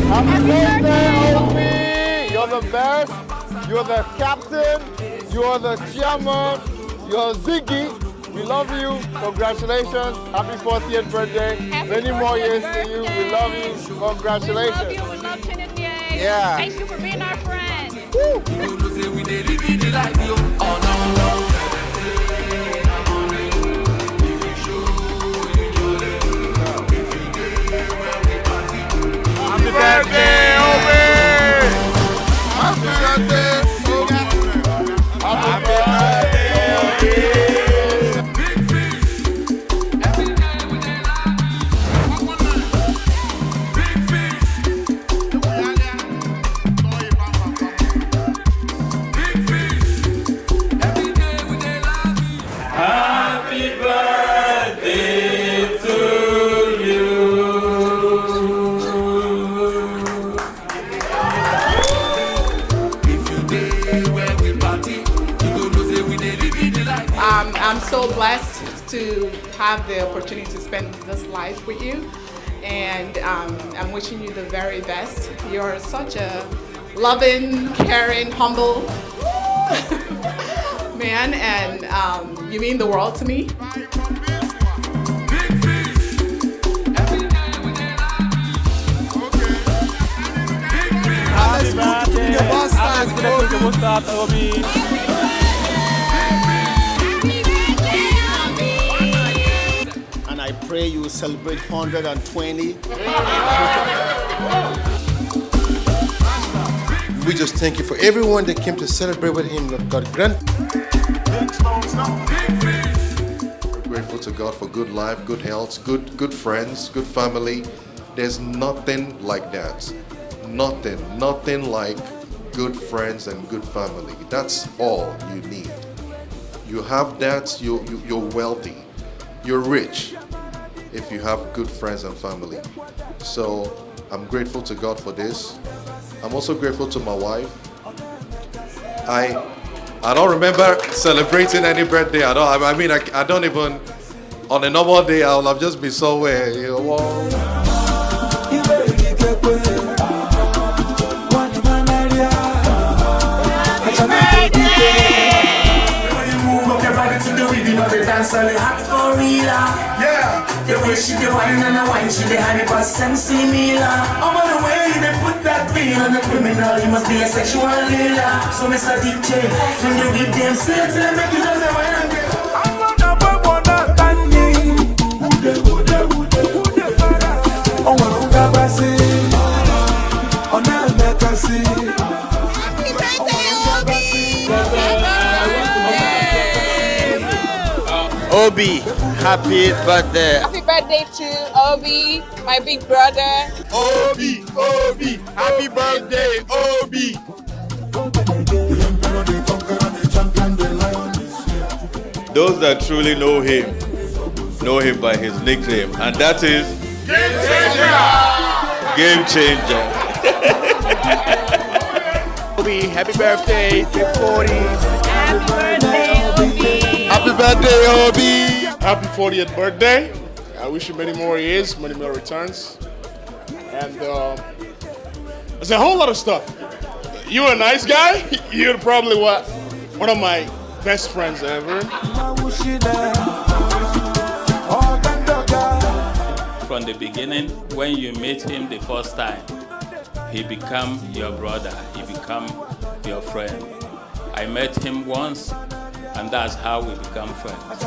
Happy birthday, Obi! You're the best. You're the captain. You're the chairman. You're Ziggy. We love you. Congratulations. Happy 40th birthday. Many more years to you. We love you. Congratulations. We love you. We love Trinity. Yeah. Thank you for being our friend. Happy birthday, Obi! Happy birthday, Obi! Happy birthday, Obi! Big fish. Every day we dey laugh. Big fish. Big fish. Every day we dey laugh. Happy birthday to you. I'm so blessed to have the opportunity to spend this life with you, and I'm wishing you the very best. You're such a loving, caring, humble man, and you mean the world to me. Happy birthday, Obi! And I pray you will celebrate 120. We just thank you for everyone that came to celebrate with him. God grant. We're grateful to God for good life, good health, good friends, good family. There's nothing like that. Nothing like good friends and good family. That's all you need. You have that, you're wealthy. You're rich if you have good friends and family. So I'm grateful to God for this. I'm also grateful to my wife. I don't remember celebrating any birthday. I don't even, on a normal day, I'll have just been somewhere. Yeah. The way she be whining and a wine, she be 100% similar. I'm on the way, they put that beat on the criminal. You must be a sexual leader. So Mr. DJ, when you give them sales, they make you just a wine and get. I'm gonna put one up on you. Oh, I'm gonna see. Oh, now I'm gonna see. Happy birthday, Obi! Obi, happy birthday. Happy birthday to Obi, my big brother. Obi, happy birthday, Obi! Those that truly know him by his nickname, and that is Game Changer. Obi, happy birthday, big 40. Happy birthday, Obi! Happy birthday, Obi! Happy 40th birthday. I wish you many more years, many more returns. And there's a whole lot of stuff. You're a nice guy. You're probably one of my best friends ever. From the beginning, when you meet him the first time, he become your brother, he become your friend. I met him once, and that's how we become friends.